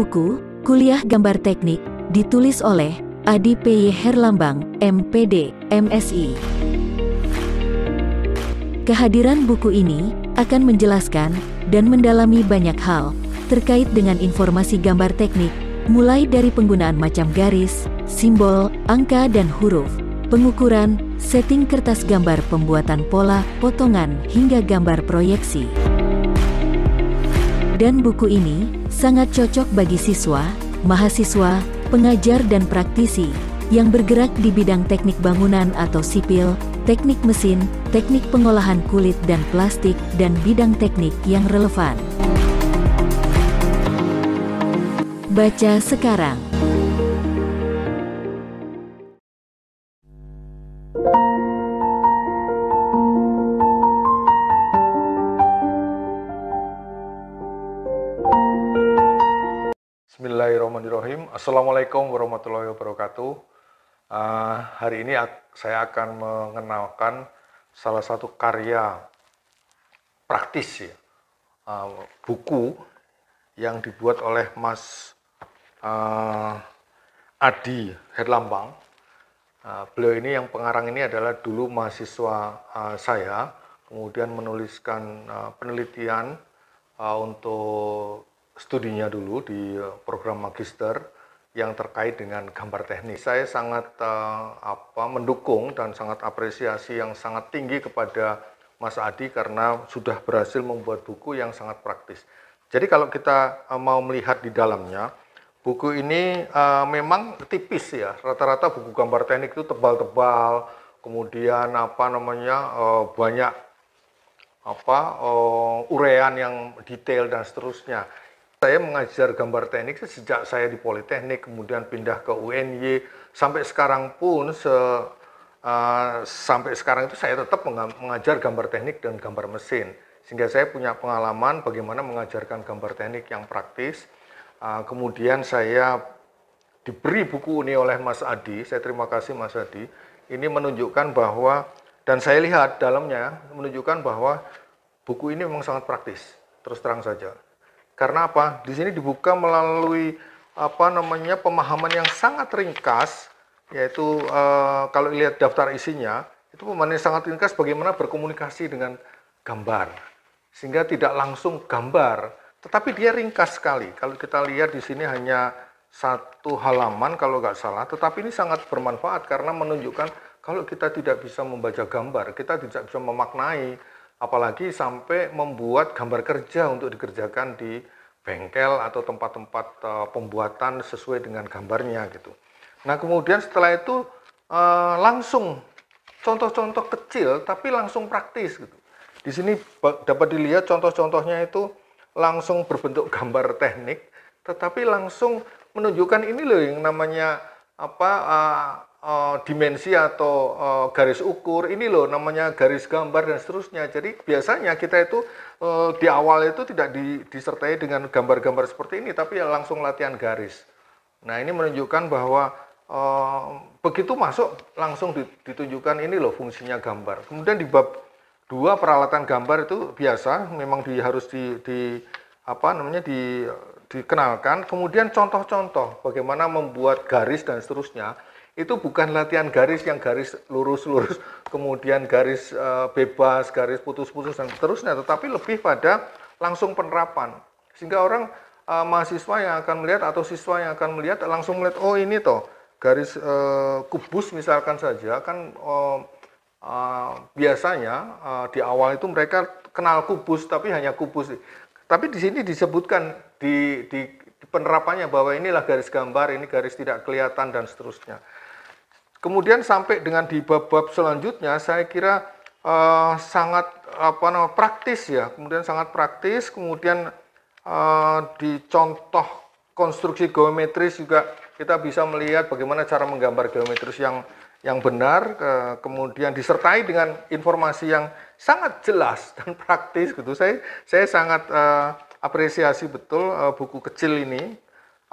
Buku Kuliah Gambar Teknik ditulis oleh Adi P.Y. Herlambang, MPD, MSI. Kehadiran buku ini akan menjelaskan dan mendalami banyak hal terkait dengan informasi gambar teknik, mulai dari penggunaan macam garis, simbol, angka dan huruf, pengukuran, setting kertas gambar, pembuatan pola, potongan, hingga gambar proyeksi. Dan buku ini sangat cocok bagi siswa, mahasiswa, pengajar dan praktisi yang bergerak di bidang teknik bangunan atau sipil, teknik mesin, teknik pengolahan kulit dan plastik, dan bidang teknik yang relevan. Baca sekarang. Bismillahirrahmanirrahim. Assalamualaikum warahmatullahi wabarakatuh. Hari ini saya akan mengenalkan salah satu karya praktis ya, buku yang dibuat oleh Mas Adi Herlambang. Beliau ini, yang pengarang ini adalah dulu mahasiswa saya, kemudian menuliskan penelitian untuk studinya dulu di program magister yang terkait dengan gambar teknik. Saya sangat mendukung dan sangat apresiasi yang sangat tinggi kepada Mas Adi karena sudah berhasil membuat buku yang sangat praktis. Jadi kalau kita mau melihat di dalamnya, buku ini memang tipis ya. Rata-rata buku gambar teknik itu tebal-tebal, kemudian banyak uraian yang detail dan seterusnya. Saya mengajar gambar teknik sejak saya di Politeknik, kemudian pindah ke UNY, sampai sekarang pun sampai sekarang itu saya tetap mengajar gambar teknik dan gambar mesin, sehingga saya punya pengalaman bagaimana mengajarkan gambar teknik yang praktis. Kemudian saya diberi buku ini oleh Mas Adi. Saya terima kasih Mas Adi. Ini menunjukkan bahwa, dan saya lihat dalamnya menunjukkan bahwa buku ini memang sangat praktis, terus terang saja. Karena apa? Di sini dibuka melalui pemahaman yang sangat ringkas, yaitu kalau lihat daftar isinya, itu pemahaman yang sangat ringkas bagaimana berkomunikasi dengan gambar, sehingga tidak langsung gambar, tetapi dia ringkas sekali. Kalau kita lihat di sini hanya satu halaman kalau nggak salah, tetapi ini sangat bermanfaat karena menunjukkan kalau kita tidak bisa membaca gambar, kita tidak bisa memaknai, apalagi sampai membuat gambar kerja untuk dikerjakan di bengkel atau tempat-tempat pembuatan sesuai dengan gambarnya gitu. Nah kemudian setelah itu langsung contoh-contoh kecil tapi langsung praktis gitu. Di sini dapat dilihat contoh-contohnya itu langsung berbentuk gambar teknik, tetapi langsung menunjukkan ini loh yang namanya dimensi atau garis ukur, ini loh namanya garis gambar dan seterusnya. Jadi biasanya kita itu di awal itu tidak disertai dengan gambar-gambar seperti ini, tapi ya langsung latihan garis. Nah ini menunjukkan bahwa begitu masuk langsung ditunjukkan ini loh fungsinya gambar. Kemudian di bab 2 peralatan gambar itu biasa memang harus dikenalkan. Kemudian contoh-contoh bagaimana membuat garis dan seterusnya. Itu bukan latihan garis yang garis lurus-lurus, kemudian garis bebas, garis putus-putus dan seterusnya, tetapi lebih pada langsung penerapan. Sehingga orang mahasiswa yang akan melihat atau siswa yang akan melihat langsung melihat, oh ini toh garis kubus misalkan saja kan biasanya di awal itu mereka kenal kubus tapi hanya kubus. Tapi di sini disebutkan di penerapannya bahwa inilah garis gambar, ini garis tidak kelihatan dan seterusnya. Kemudian sampai dengan di bab-bab selanjutnya saya kira sangat praktis ya. Kemudian sangat praktis, kemudian di contoh konstruksi geometris juga kita bisa melihat bagaimana cara menggambar geometris yang benar, kemudian disertai dengan informasi yang sangat jelas dan praktis gitu. Saya sangat apresiasi betul buku kecil ini.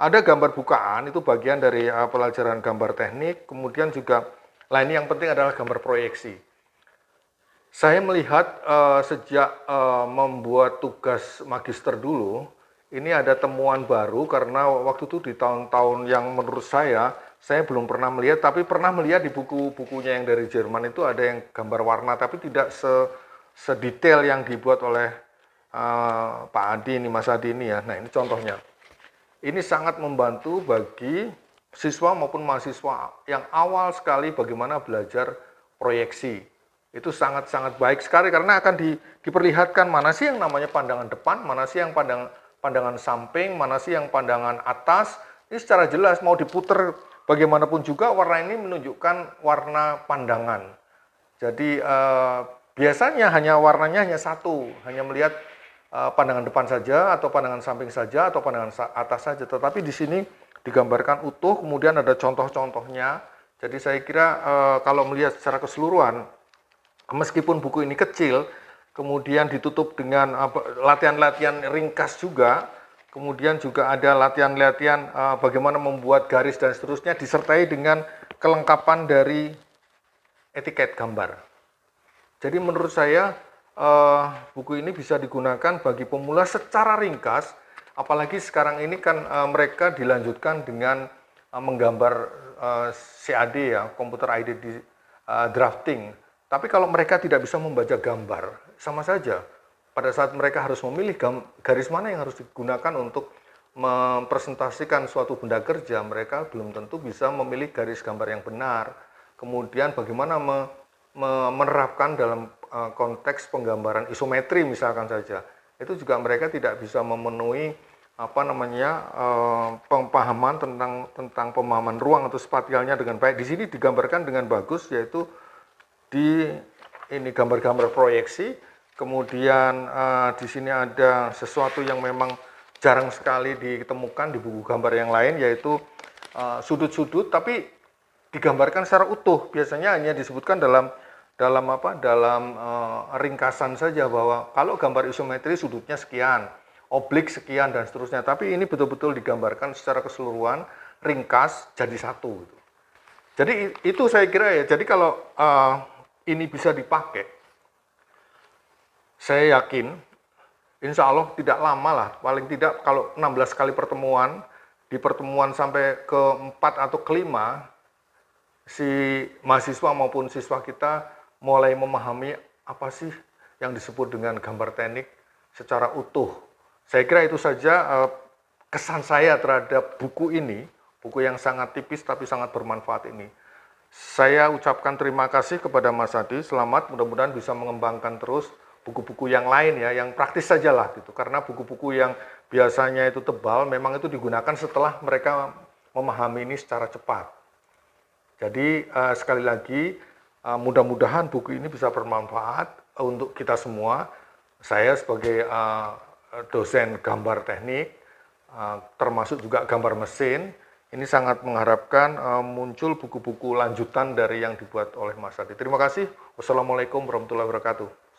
Ada gambar bukaan, itu bagian dari pelajaran gambar teknik. Kemudian juga lain yang penting adalah gambar proyeksi. Saya melihat sejak membuat tugas magister dulu, ini ada temuan baru karena waktu itu di tahun-tahun yang menurut saya belum pernah melihat, tapi pernah melihat di buku-bukunya yang dari Jerman itu ada yang gambar warna, tapi tidak sedetail yang dibuat oleh Pak Adi ini, Mas Adi ini ya. Nah ini contohnya. Ini sangat membantu bagi siswa maupun mahasiswa yang awal sekali bagaimana belajar proyeksi. Itu sangat-sangat baik sekali karena akan diperlihatkan mana sih yang namanya pandangan depan, mana sih yang pandangan samping, mana sih yang pandangan atas. Ini secara jelas mau diputer bagaimanapun juga warna ini menunjukkan warna pandangan. Jadi biasanya warnanya hanya satu, hanya melihat pandangan depan saja atau pandangan samping saja atau pandangan atas saja. Tetapi di sini digambarkan utuh, kemudian ada contoh-contohnya. Jadi saya kira kalau melihat secara keseluruhan, meskipun buku ini kecil, kemudian ditutup dengan latihan-latihan ringkas juga, kemudian juga ada latihan-latihan bagaimana membuat garis dan seterusnya, disertai dengan kelengkapan dari etiket gambar. Jadi menurut saya buku ini bisa digunakan bagi pemula secara ringkas, apalagi sekarang ini kan mereka dilanjutkan dengan menggambar CAD ya, computer aided drafting. Tapi kalau mereka tidak bisa membaca gambar, sama saja. Pada saat mereka harus memilih garis mana yang harus digunakan untuk mempresentasikan suatu benda kerja, mereka belum tentu bisa memilih garis gambar yang benar. Kemudian bagaimana menerapkan dalam konteks penggambaran isometri misalkan saja. Itu juga mereka tidak bisa memenuhi pemahaman tentang pemahaman ruang atau spasialnya dengan baik. Di sini digambarkan dengan bagus, yaitu di ini gambar-gambar proyeksi, kemudian di sini ada sesuatu yang memang jarang sekali ditemukan di buku gambar yang lain, yaitu sudut-sudut, tapi digambarkan secara utuh. Biasanya hanya disebutkan dalam ringkasan saja bahwa kalau gambar isometri sudutnya sekian, oblik sekian dan seterusnya. Tapi ini betul-betul digambarkan secara keseluruhan, ringkas jadi satu. Jadi itu saya kira ya. Jadi kalau ini bisa dipakai, saya yakin insya Allah tidak lama lah, paling tidak kalau 16 kali pertemuan, di pertemuan sampai ke-4 atau ke-5, si mahasiswa maupun siswa kita mulai memahami apa sih yang disebut dengan gambar teknik secara utuh. Saya kira itu saja kesan saya terhadap buku ini, buku yang sangat tipis tapi sangat bermanfaat ini. Saya ucapkan terima kasih kepada Mas Adi, selamat, mudah-mudahan bisa mengembangkan terus buku-buku yang lain ya, yang praktis sajalah gitu. Karena buku-buku yang biasanya itu tebal, memang itu digunakan setelah mereka memahami ini secara cepat. Jadi sekali lagi, mudah-mudahan buku ini bisa bermanfaat untuk kita semua. Saya sebagai dosen gambar teknik, termasuk juga gambar mesin, ini sangat mengharapkan muncul buku-buku lanjutan dari yang dibuat oleh Mas Adi. Terima kasih. Wassalamualaikum warahmatullahi wabarakatuh.